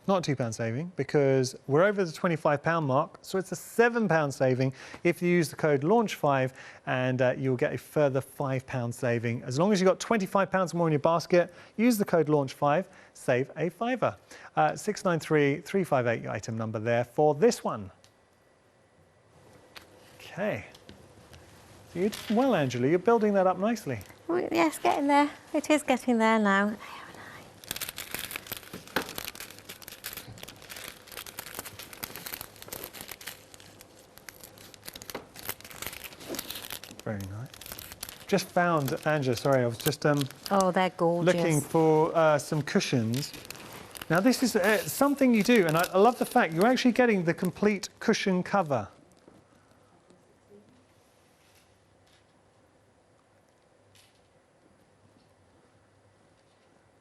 not £2 saving because we're over the £25 mark, so it's a £7 saving if you use the code LAUNCH5 and you'll get a further £5 saving. As long as you've got £25 more in your basket, use the code LAUNCH5, save a fiver. $693,358 your item number there for this one. Okay. So you're doing well, Angela. You're building that up nicely. Well, yes, getting there. It is getting there now. Very nice. Just found, Angela, sorry, I was just oh, they're gorgeous. Looking for some cushions. Now this is something you do, and I love the fact you're actually getting the complete cushion cover.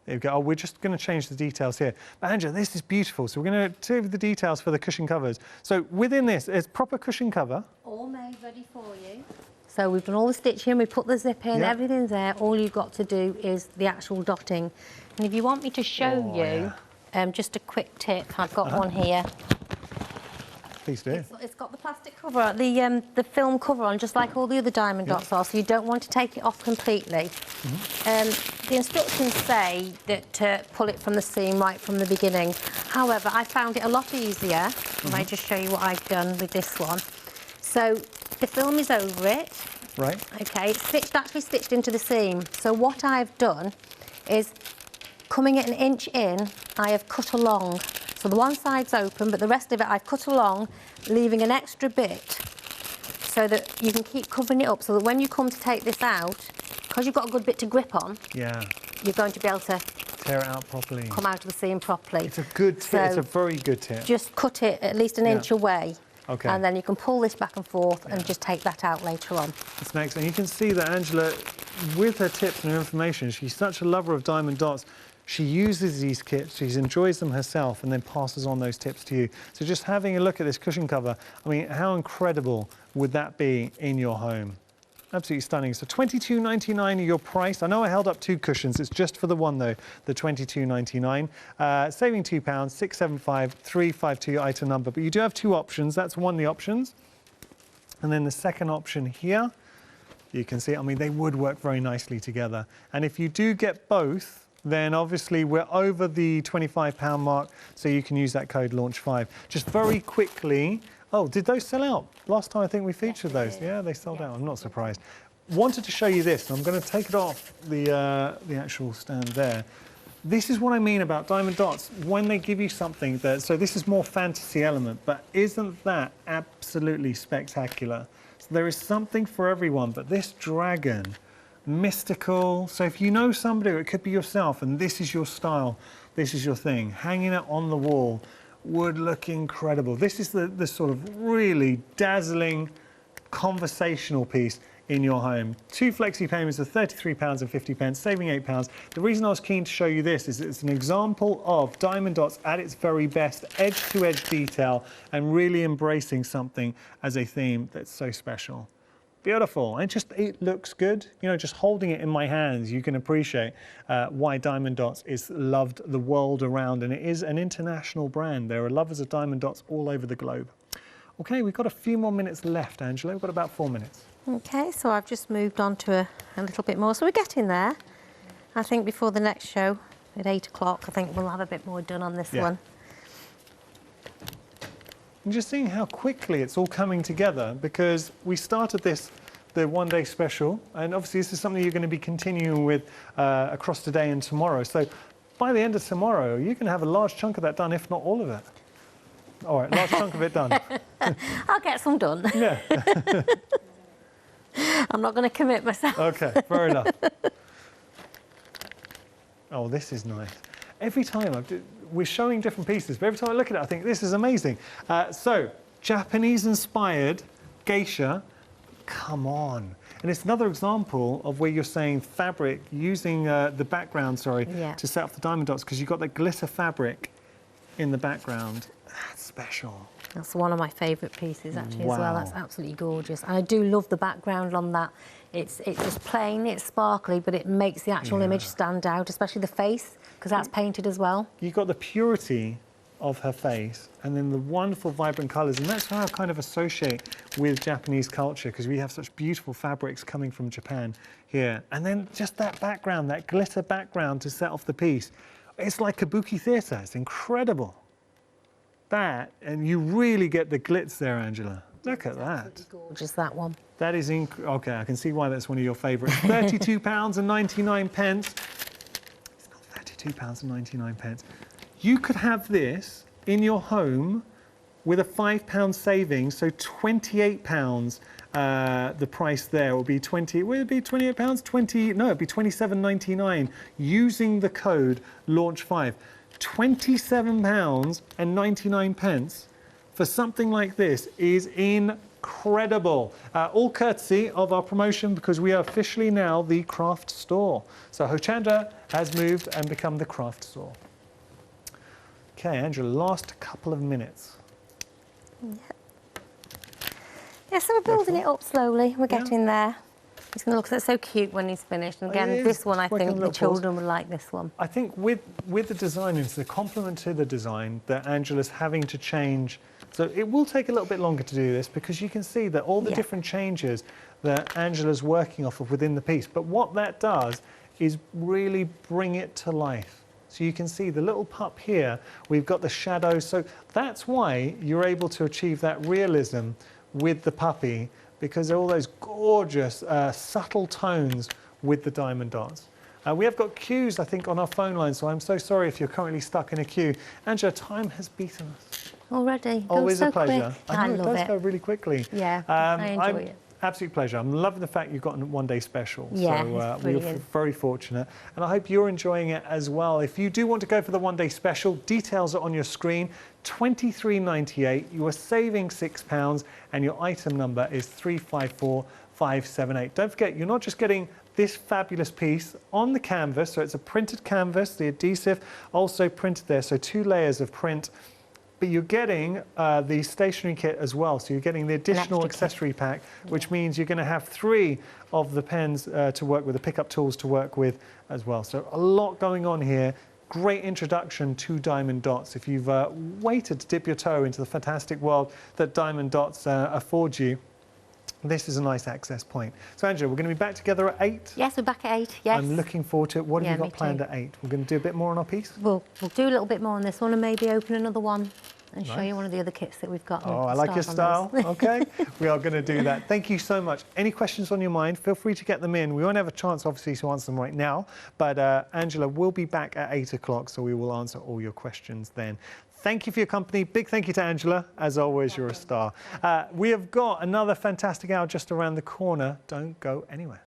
There we go. Oh, we're just going to change the details here. But Angela, this is beautiful. So we're going to do the details for the cushion covers. So within this, it's proper cushion cover. All made ready for you. So we've done all the stitching, we put the zip in, everything's there. All you've got to do is the actual dotting. And if you want me to show you, just a quick tip, I've got one here. Please do. It's got the plastic cover, the film cover on, just like all the other diamond dots are, so you don't want to take it off completely. The instructions say that pull it from the seam right from the beginning. However, I found it a lot easier. I might just show you what I've done with this one. So the film is over it. Right. Okay, it's actually stitched into the seam. So what I've done is, coming at an inch in, I have cut along. So the one side's open, but the rest of it I've cut along, leaving an extra bit so that you can keep covering it up, so that when you come to take this out, because you've got a good bit to grip on, you're going to be able to tear it out properly. Come out of the seam properly. It's a good tip. So it's a very good tip. Just cut it at least an inch away. Okay. And then you can pull this back and forth and just take that out later on. That's next. And you can see that Angela, with her tips and her information, she's such a lover of diamond dots. She uses these kits, she enjoys them herself, and then passes on those tips to you. So just having a look at this cushion cover, I mean, how incredible would that be in your home? Absolutely stunning. So $22.99 your price. I know I held up two cushions. It's just for the one, though, the $22.99. Saving £2, $675,352 item number. But you do have two options. That's one of the options. And then the second option here, you can see, I mean, they would work very nicely together. And if you do get both, then obviously we're over the £25 mark, so you can use that code launch5. Just very quickly, oh, did those sell out? Last time I think we featured those. Yeah, they sold out. I'm not surprised. Wanted to show you this. I'm going to take it off the actual stand there. This is what I mean about diamond dots. When they give you something that, so this is more fantasy element, but isn't that absolutely spectacular? So there is something for everyone, but this dragon, mystical. So if you know somebody, or it could be yourself, and this is your style, this is your thing, hanging it on the wall would look incredible. This is the sort of really dazzling conversational piece in your home. 2 flexi payments of £33.50, saving £8. The reason I was keen to show you this is it's an example of diamond dots at its very best, edge-to-edge detail, and really embracing something as a theme that's so special. Beautiful, and it looks good. You know, just holding it in my hands, you can appreciate why Diamond Dots is loved the world around, and it is an international brand. There are lovers of Diamond Dots all over the globe. Okay, we've got a few more minutes left, Angela. We've got about 4 minutes. Okay, so I've just moved on to a little bit more. So we're getting there. I think before the next show at 8 o'clock, I think we'll have a bit more done on this one. And just seeing how quickly it's all coming together, because we started the one-day special, and obviously this is something you're going to be continuing with across today and tomorrow. So by the end of tomorrow, you can have a large chunk of that done, if not all of it. All right, large chunk of it done. I'll get some done. Yeah. I'm not going to commit myself. Okay, fair enough. Oh, this is nice. Every time we're showing different pieces, but every time I look at it, I think this is amazing. So, Japanese-inspired geisha, come on. And it's another example of where you're saying fabric, using the background, to set off the diamond dots, because you've got that glitter fabric in the background. That's special. That's one of my favourite pieces, actually, as well. That's absolutely gorgeous. And I do love the background on that. It's just plain, it's sparkly, but it makes the actual image stand out, especially the face, because that's painted as well. You've got the purity of her face, and then the wonderful, vibrant colours, and that's how I kind of associate with Japanese culture, because we have such beautiful fabrics coming from Japan here. And then just that background, that glitter background to set off the piece. It's like kabuki theatre. It's incredible. That, and you really get the glitz there, Angela. Look at that. Just that one. That is okay. I can see why that's one of your favourites. £32.99. It's not £32.99. You could have this in your home with a £5 savings, so £28. The price there will be would it be £28? No, it'd be £27.99 using the code launch5. £27.99 for something like this is incredible. All courtesy of our promotion, because we are officially now the craft store. So Hochanda has moved and become the craft store. Okay, Angela, last couple of minutes. Yeah, so we're building it up slowly. We're getting there. It's going to look so cute when he's finished. And again, this one, I think the children would like this one. I think with the design, it's a compliment to the design that Angela's having to change. So it will take a little bit longer to do this, because you can see that all the different changes that Angela's working off of within the piece. But what that does is really bring it to life. So you can see the little pup here, we've got the shadows. So that's why you're able to achieve that realism with the puppy, because there are all those gorgeous, subtle tones with the diamond dots. We have got queues, I think, on our phone line, so I'm so sorry if you're currently stuck in a queue. Angela, time has beaten us. Already? Always so a pleasure. Quick. I know, it does go really quickly. Yeah, I enjoy it. Absolute pleasure. I'm loving the fact you've got a one-day special. Yeah, so we're very fortunate. And I hope you're enjoying it as well. If you do want to go for the one-day special, details are on your screen. £23.98. You are saving £6, and your item number is 354578. Don't forget, you're not just getting this fabulous piece on the canvas, so it's a printed canvas, the adhesive also printed there, so 2 layers of print. But you're getting the stationery kit as well, so you're getting the additional accessory pack, which means you're going to have 3 of the pens to work with, the pickup tools to work with as well. So a lot going on here. Great introduction to diamond dots. If you've waited to dip your toe into the fantastic world that diamond dots affords you, This is a nice access point. So Angela, we're going to be back together at 8? Yes, we're back at 8, yes. I'm looking forward to it. What have Yeah, you me got planned too. at 8? We're going to do a bit more on our piece? We'll do a little bit more on this one and maybe open another one and show Nice. you one of the other kits that we've got. Oh, I like your style. Okay, we are going to do that. Thank you so much. Any questions on your mind, feel free to get them in. We won't have a chance, obviously, to answer them right now, but Angela will be back at 8 o'clock, so we will answer all your questions then. Thank you for your company. Big thank you to Angela. As always, you're a star. We have got another fantastic hour just around the corner. Don't go anywhere.